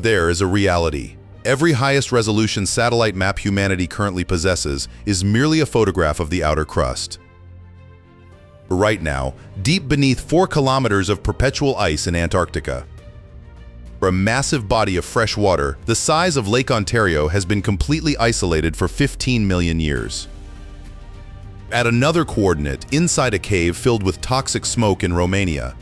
There is a reality. Every highest resolution satellite map humanity currently possesses is merely a photograph of the outer crust. Right now, deep beneath 4 kilometers of perpetual ice in Antarctica, a massive body of fresh water the size of Lake Ontario has been completely isolated for 15 million years. At another coordinate, inside a cave filled with toxic smoke in Romania,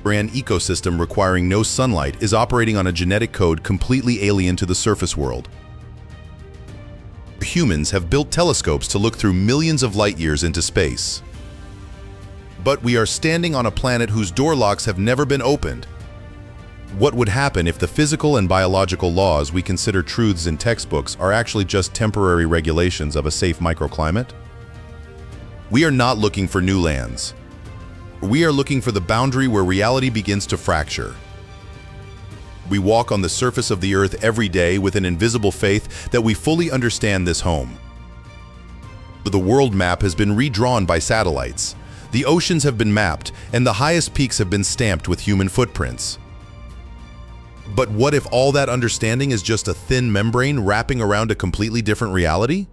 an ecosystem requiring no sunlight is operating on a genetic code completely alien to the surface world. Humans have built telescopes to look through millions of light years into space. But we are standing on a planet whose door locks have never been opened. What would happen if the physical and biological laws we consider truths in textbooks are actually just temporary regulations of a safe microclimate? We are not looking for new lands. We are looking for the boundary where reality begins to fracture. We walk on the surface of the earth every day with an invisible faith that we fully understand this home. The world map has been redrawn by satellites. The oceans have been mapped, and the highest peaks have been stamped with human footprints. But what if all that understanding is just a thin membrane wrapping around a completely different reality?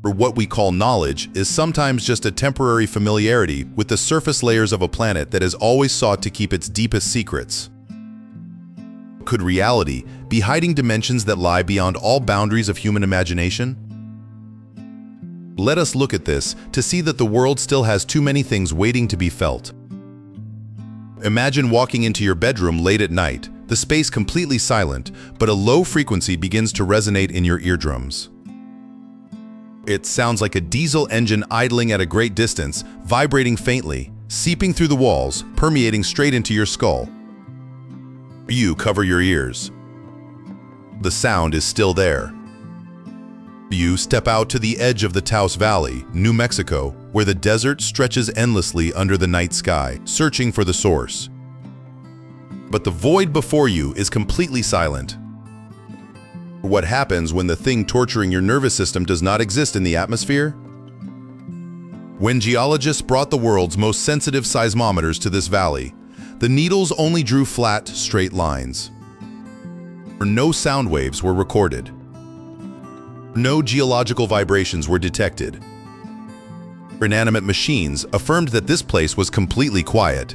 Or what we call knowledge is sometimes just a temporary familiarity with the surface layers of a planet that has always sought to keep its deepest secrets. Could reality be hiding dimensions that lie beyond all boundaries of human imagination? Let us look at this to see that the world still has too many things waiting to be felt. Imagine walking into your bedroom late at night, the space completely silent, but a low frequency begins to resonate in your eardrums. It sounds like a diesel engine idling at a great distance, vibrating faintly, seeping through the walls, permeating straight into your skull. You cover your ears. The sound is still there. You step out to the edge of the Taos Valley, New Mexico, where the desert stretches endlessly under the night sky, searching for the source. But the void before you is completely silent. What happens when the thing torturing your nervous system does not exist in the atmosphere? When geologists brought the world's most sensitive seismometers to this valley, the needles only drew flat, straight lines. No sound waves were recorded. No geological vibrations were detected. Inanimate machines affirmed that this place was completely quiet.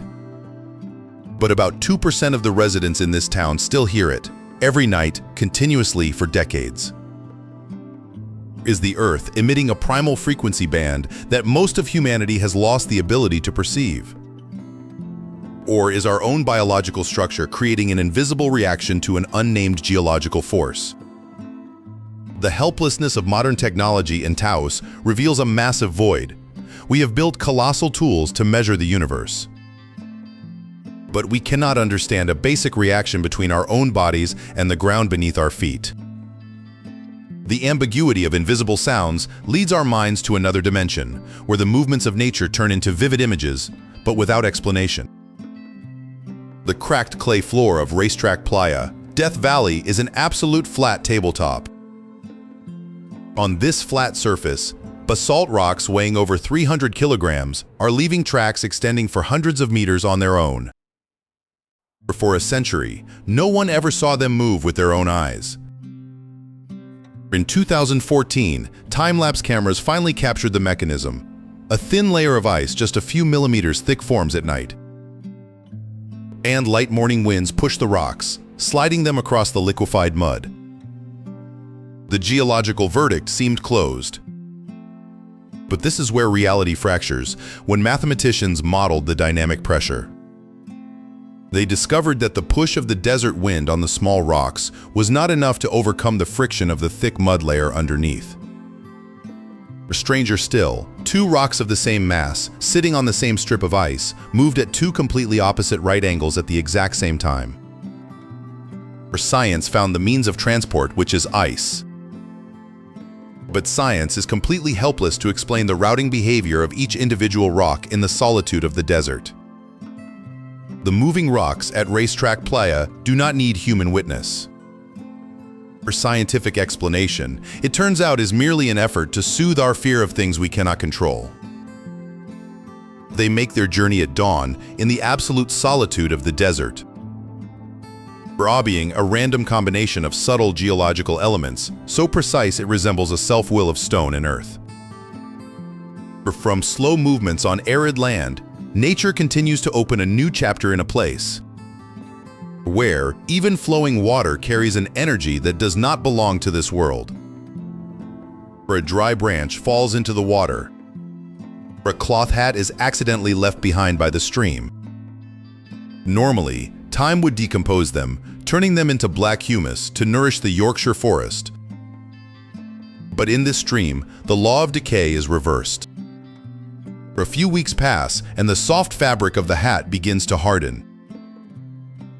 But about 2% of the residents in this town still hear it, every night, continuously for decades. Is the Earth emitting a primal frequency band that most of humanity has lost the ability to perceive? Or is our own biological structure creating an invisible reaction to an unnamed geological force? The helplessness of modern technology in Taos reveals a massive void. We have built colossal tools to measure the universe. But we cannot understand a basic reaction between our own bodies and the ground beneath our feet. The ambiguity of invisible sounds leads our minds to another dimension, where the movements of nature turn into vivid images, but without explanation. The cracked clay floor of Racetrack Playa, Death Valley, is an absolute flat tabletop. On this flat surface, basalt rocks weighing over 300 kilograms are leaving tracks extending for hundreds of meters on their own. For a century, no one ever saw them move with their own eyes. In 2014, time-lapse cameras finally captured the mechanism. A thin layer of ice just a few millimeters thick forms at night. And light morning winds push the rocks, sliding them across the liquefied mud. The geological verdict seemed closed. But this is where reality fractures, when mathematicians modeled the dynamic pressure. They discovered that the push of the desert wind on the small rocks was not enough to overcome the friction of the thick mud layer underneath. Stranger still, 2 rocks of the same mass, sitting on the same strip of ice, moved at 2 completely opposite right angles at the exact same time. Science found the means of transport, which is ice. But science is completely helpless to explain the routing behavior of each individual rock in the solitude of the desert. The moving rocks at Racetrack Playa do not need human witness. For scientific explanation, it turns out is merely an effort to soothe our fear of things we cannot control. They make their journey at dawn in the absolute solitude of the desert. being a random combination of subtle geological elements, so precise it resembles a self-will of stone and earth. From slow movements on arid land, nature continues to open a new chapter in a place where even flowing water carries an energy that does not belong to this world. Where a dry branch falls into the water, where a cloth hat is accidentally left behind by the stream. Normally, time would decompose them, turning them into black humus to nourish the Yorkshire forest. But in this stream, the law of decay is reversed. A few weeks pass, and the soft fabric of the hat begins to harden.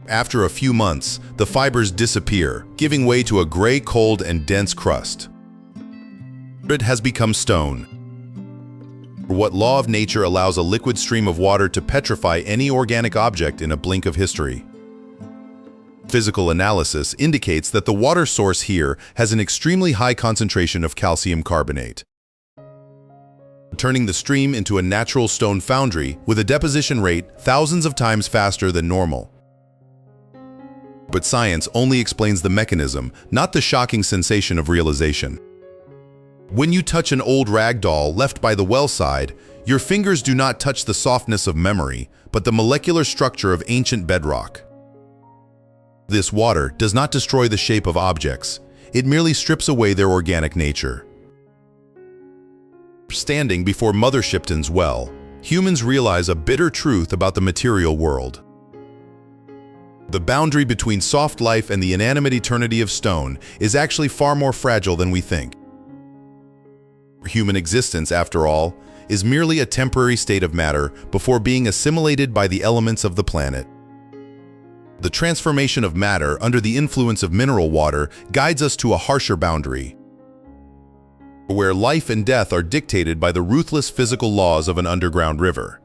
After a few months, the fibers disappear, giving way to a gray, cold, and dense crust. It has become stone. What law of nature allows a liquid stream of water to petrify any organic object in a blink of history? Physical analysis indicates that the water source here has an extremely high concentration of calcium carbonate, turning the stream into a natural stone foundry with a deposition rate thousands of times faster than normal. But science only explains the mechanism, not the shocking sensation of realization. When you touch an old rag doll left by the well side, your fingers do not touch the softness of memory, but the molecular structure of ancient bedrock. This water does not destroy the shape of objects, it merely strips away their organic nature. Standing before Mother Shipton's well, humans realize a bitter truth about the material world. The boundary between soft life and the inanimate eternity of stone is actually far more fragile than we think. Human existence, after all, is merely a temporary state of matter before being assimilated by the elements of the planet. The transformation of matter under the influence of mineral water guides us to a harsher boundary, where life and death are dictated by the ruthless physical laws of an underground river.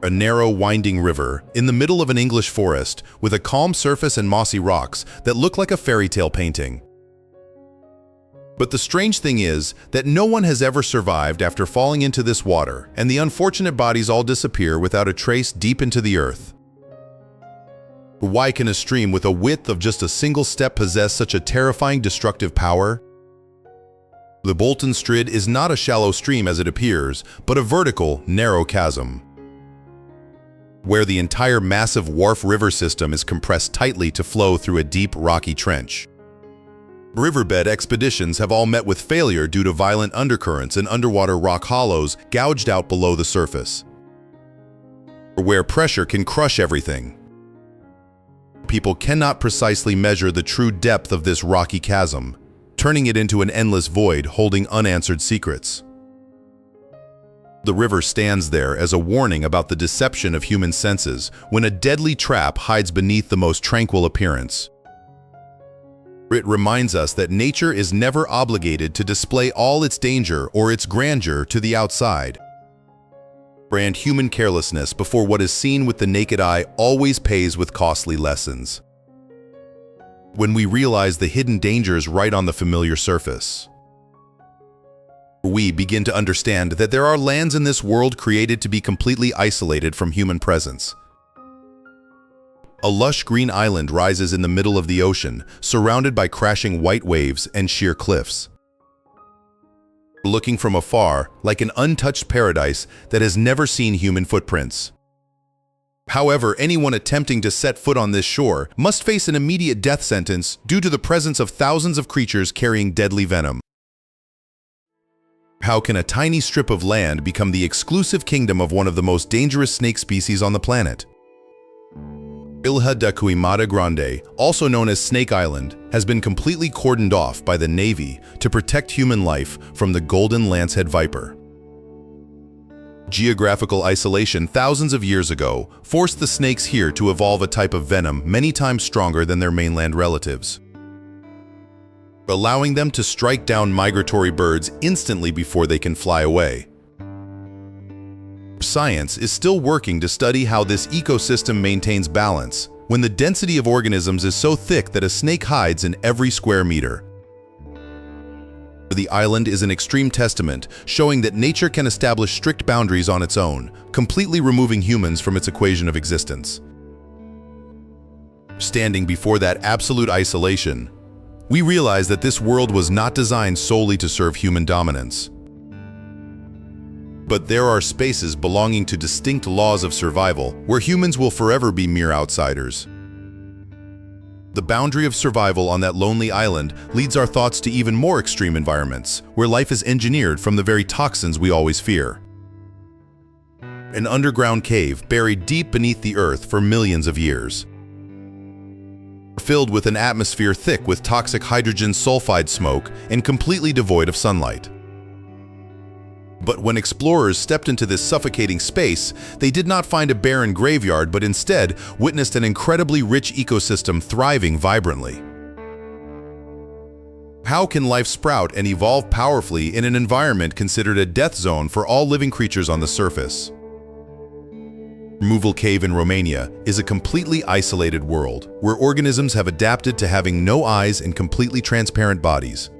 A narrow, winding river in the middle of an English forest with a calm surface and mossy rocks that look like a fairy tale painting. But the strange thing is that no one has ever survived after falling into this water, and the unfortunate bodies all disappear without a trace deep into the earth. Why can a stream with a width of just a single step possess such a terrifying destructive power? The Bolton Strid is not a shallow stream as it appears, but a vertical, narrow chasm, where the entire massive Wharf River system is compressed tightly to flow through a deep, rocky trench. Riverbed expeditions have all met with failure due to violent undercurrents and underwater rock hollows gouged out below the surface, where pressure can crush everything. People cannot precisely measure the true depth of this rocky chasm, turning it into an endless void holding unanswered secrets. The river stands there as a warning about the deception of human senses when a deadly trap hides beneath the most tranquil appearance. It reminds us that nature is never obligated to display all its danger or its grandeur to the outside. And human carelessness before what is seen with the naked eye always pays with costly lessons. When we realize the hidden dangers right on the familiar surface, we begin to understand that there are lands in this world created to be completely isolated from human presence. A lush green island rises in the middle of the ocean, surrounded by crashing white waves and sheer cliffs. Looking from afar, like an untouched paradise that has never seen human footprints. However, anyone attempting to set foot on this shore must face an immediate death sentence due to the presence of thousands of creatures carrying deadly venom. How can a tiny strip of land become the exclusive kingdom of one of the most dangerous snake species on the planet? Ilha da Queimada Grande, also known as Snake Island, has been completely cordoned off by the Navy to protect human life from the golden lancehead viper. Geographical isolation thousands of years ago forced the snakes here to evolve a type of venom many times stronger than their mainland relatives, allowing them to strike down migratory birds instantly before they can fly away. Science is still working to study how this ecosystem maintains balance when the density of organisms is so thick that a snake hides in every square meter. The island is an extreme testament, showing that nature can establish strict boundaries on its own, completely removing humans from its equation of existence. Standing before that absolute isolation, we realize that this world was not designed solely to serve human dominance. But there are spaces belonging to distinct laws of survival where humans will forever be mere outsiders. The boundary of survival on that lonely island leads our thoughts to even more extreme environments, where life is engineered from the very toxins we always fear. An underground cave buried deep beneath the earth for millions of years, filled with an atmosphere thick with toxic hydrogen sulfide smoke and completely devoid of sunlight. But when explorers stepped into this suffocating space, they did not find a barren graveyard, but instead witnessed an incredibly rich ecosystem thriving vibrantly. How can life sprout and evolve powerfully in an environment considered a death zone for all living creatures on the surface? Removal Cave in Romania is a completely isolated world where organisms have adapted to having no eyes and completely transparent bodies.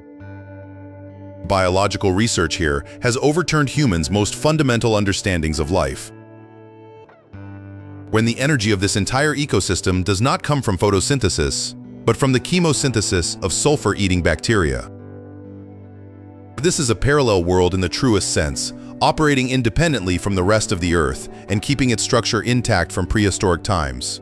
Biological research here has overturned humans' most fundamental understandings of life. When the energy of this entire ecosystem does not come from photosynthesis, but from the chemosynthesis of sulfur-eating bacteria. This is a parallel world in the truest sense, operating independently from the rest of the Earth and keeping its structure intact from prehistoric times.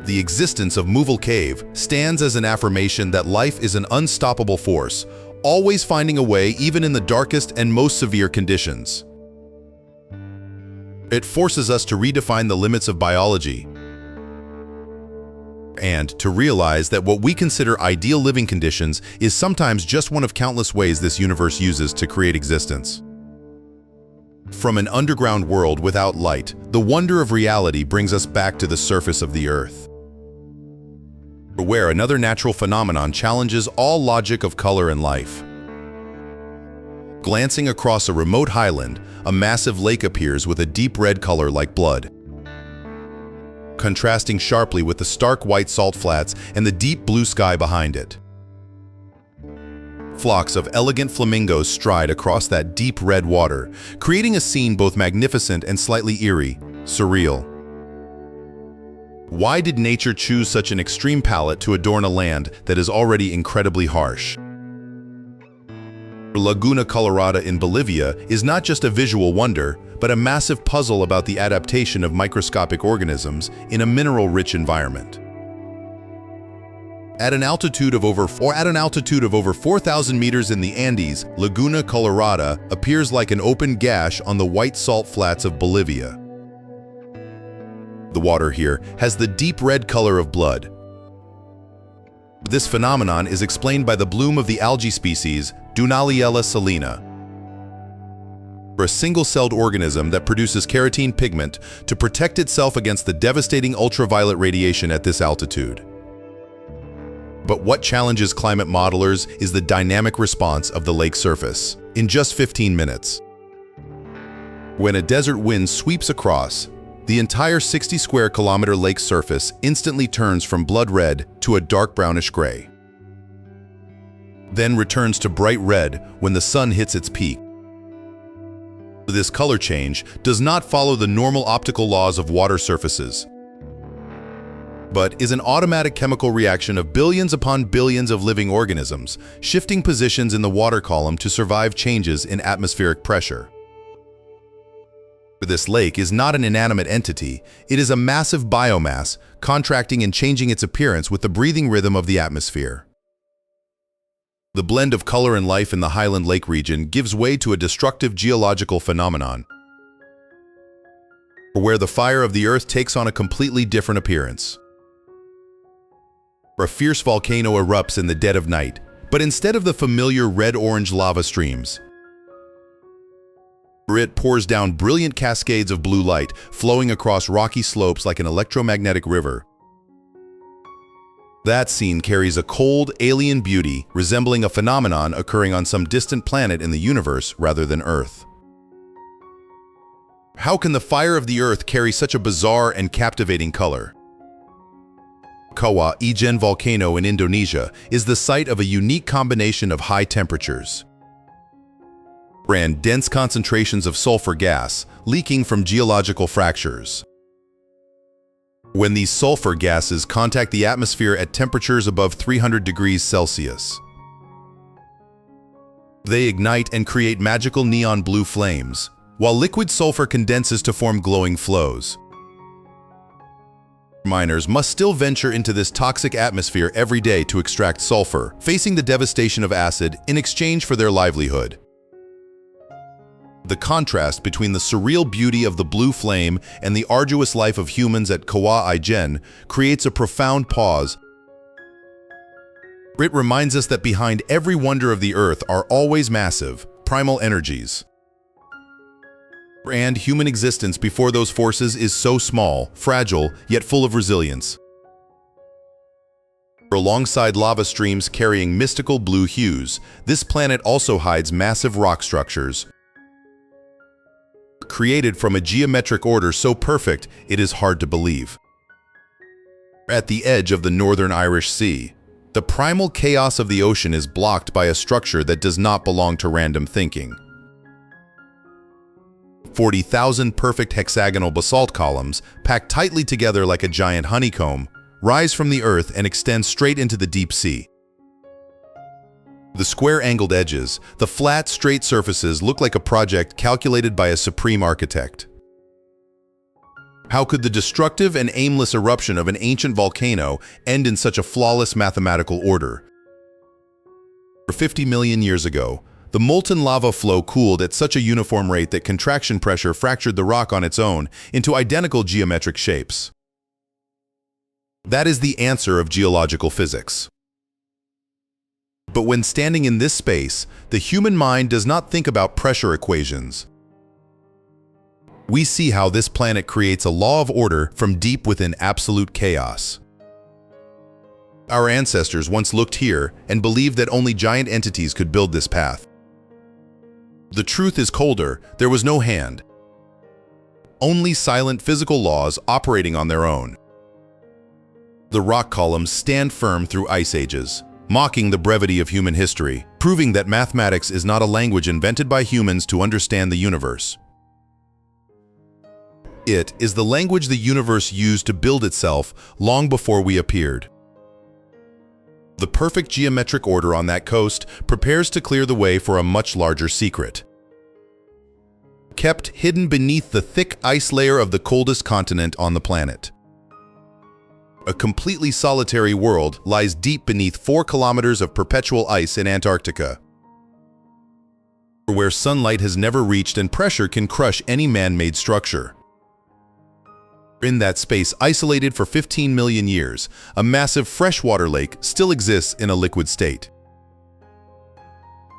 The existence of Removal Cave stands as an affirmation that life is an unstoppable force, always finding a way even in the darkest and most severe conditions. It forces us to redefine the limits of biology and to realize that what we consider ideal living conditions is sometimes just one of countless ways this universe uses to create existence. From an underground world without light, the wonder of reality brings us back to the surface of the Earth, where another natural phenomenon challenges all logic of color and life. Glancing across a remote highland, a massive lake appears with a deep red color like blood, contrasting sharply with the stark white salt flats and the deep blue sky behind it. Flocks of elegant flamingos stride across that deep red water, creating a scene both magnificent and slightly eerie, surreal. Why did nature choose such an extreme palette to adorn a land that is already incredibly harsh? Laguna Colorada in Bolivia is not just a visual wonder, but a massive puzzle about the adaptation of microscopic organisms in a mineral-rich environment. At an altitude of over 4,000 meters in the Andes, Laguna Colorada appears like an open gash on the white salt flats of Bolivia. The water here has the deep red color of blood. This phenomenon is explained by the bloom of the algae species Dunaliella salina, a single-celled organism that produces carotene pigment to protect itself against the devastating ultraviolet radiation at this altitude. But what challenges climate modelers is the dynamic response of the lake surface in just 15 minutes. When a desert wind sweeps across, the entire 60 square kilometer lake surface instantly turns from blood red to a dark brownish gray, then returns to bright red when the sun hits its peak. This color change does not follow the normal optical laws of water surfaces, but is an automatic chemical reaction of billions upon billions of living organisms, shifting positions in the water column to survive changes in atmospheric pressure. This lake is not an inanimate entity, it is a massive biomass, contracting and changing its appearance with the breathing rhythm of the atmosphere. The blend of color and life in the Highland Lake region gives way to a destructive geological phenomenon, where the fire of the earth takes on a completely different appearance. A fierce volcano erupts in the dead of night, but instead of the familiar red-orange lava streams, it pours down brilliant cascades of blue light, flowing across rocky slopes like an electromagnetic river. That scene carries a cold, alien beauty, resembling a phenomenon occurring on some distant planet in the universe rather than Earth. How can the fire of the earth carry such a bizarre and captivating color? Kawah Ijen volcano in Indonesia is the site of a unique combination of high temperatures and dense concentrations of sulfur gas leaking from geological fractures. when these sulfur gases contact the atmosphere at temperatures above 300 degrees Celsius. They ignite and create magical neon blue flames, while liquid sulfur condenses to form glowing flows. Miners must still venture into this toxic atmosphere every day to extract sulfur, facing the devastation of acid in exchange for their livelihood. The contrast between the surreal beauty of the blue flame and the arduous life of humans at Kawa Ijen creates a profound pause. It reminds us that behind every wonder of the earth are always massive, primal energies. And human existence before those forces is so small, fragile, yet full of resilience. Alongside lava streams carrying mystical blue hues, this planet also hides massive rock structures, created from a geometric order so perfect it is hard to believe. At the edge of the northern Irish Sea, the primal chaos of the ocean is blocked by a structure that does not belong to random thinking. 40,000 perfect hexagonal basalt columns, packed tightly together like a giant honeycomb, rise from the earth and extend straight into the deep sea. The square-angled edges, the flat, straight surfaces look like a project calculated by a supreme architect. How could the destructive and aimless eruption of an ancient volcano end in such a flawless mathematical order? 50 million years ago, the molten lava flow cooled at such a uniform rate that contraction pressure fractured the rock on its own into identical geometric shapes. That is the answer of geological physics. But when standing in this space, the human mind does not think about pressure equations. We see how this planet creates a law of order from deep within absolute chaos. Our ancestors once looked here and believed that only giant entities could build this path. The truth is colder. There was no hand. Only silent physical laws operating on their own. The rock columns stand firm through ice ages, mocking the brevity of human history, proving that mathematics is not a language invented by humans to understand the universe. It is the language the universe used to build itself long before we appeared. The perfect geometric order on that coast prepares to clear the way for a much larger secret. Kept hidden beneath the thick ice layer of the coldest continent on the planet. A completely solitary world lies deep beneath 4 kilometers of perpetual ice in Antarctica, where sunlight has never reached and pressure can crush any man-made structure. In that space, isolated for 15 million years, a massive freshwater lake still exists in a liquid state,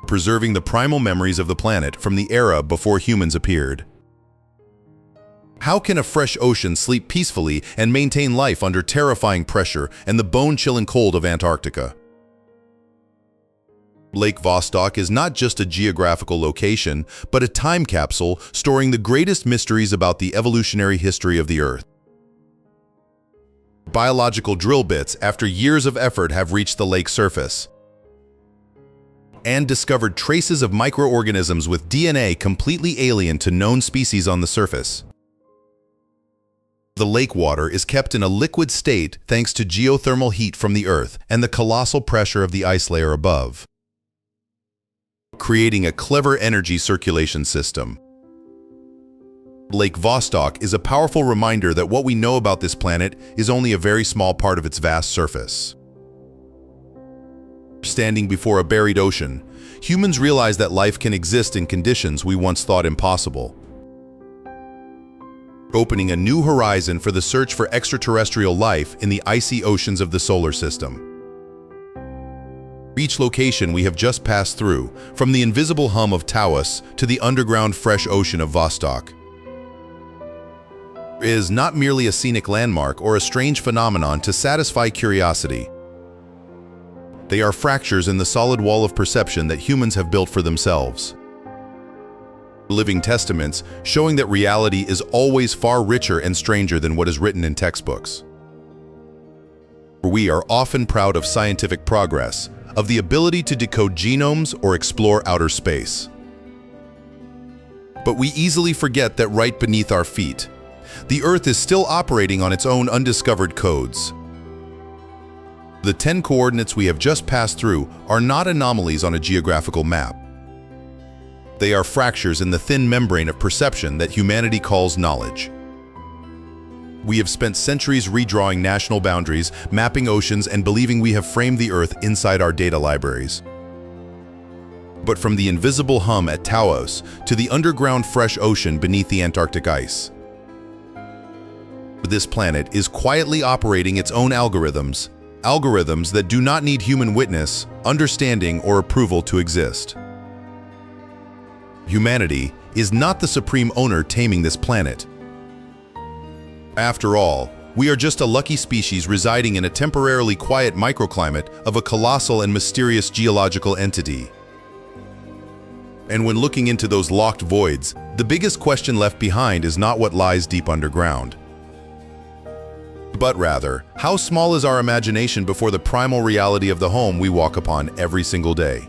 preserving the primal memories of the planet from the era before humans appeared. How can a fresh ocean sleep peacefully and maintain life under terrifying pressure and the bone-chilling cold of Antarctica? Lake Vostok is not just a geographical location, but a time capsule storing the greatest mysteries about the evolutionary history of the Earth. Biological drill bits, after years of effort, have reached the lake's surface and discovered traces of microorganisms with DNA completely alien to known species on the surface. The lake water is kept in a liquid state thanks to geothermal heat from the Earth and the colossal pressure of the ice layer above, creating a clever energy circulation system. Lake Vostok is a powerful reminder that what we know about this planet is only a very small part of its vast surface. Standing before a buried ocean, humans realize that life can exist in conditions we once thought impossible, opening a new horizon for the search for extraterrestrial life in the icy oceans of the solar system. Each location we have just passed through, from the invisible hum of Taos to the underground fresh ocean of Vostok, is not merely a scenic landmark or a strange phenomenon to satisfy curiosity. They are fractures in the solid wall of perception that humans have built for themselves. Living testaments showing that reality is always far richer and stranger than what is written in textbooks. We are often proud of scientific progress, of the ability to decode genomes or explore outer space. But we easily forget that right beneath our feet, the Earth is still operating on its own undiscovered codes. The 10 coordinates we have just passed through are not anomalies on a geographical map. They are fractures in the thin membrane of perception that humanity calls knowledge. We have spent centuries redrawing national boundaries, mapping oceans, and believing we have framed the Earth inside our data libraries. But from the invisible hum at Taos to the underground fresh ocean beneath the Antarctic ice, this planet is quietly operating its own algorithms that do not need human witness, understanding, or approval to exist. Humanity is not the supreme owner taming this planet. After all, we are just a lucky species residing in a temporarily quiet microclimate of a colossal and mysterious geological entity. And when looking into those locked voids, the biggest question left behind is not what lies deep underground, but rather, how small is our imagination before the primal reality of the home we walk upon every single day?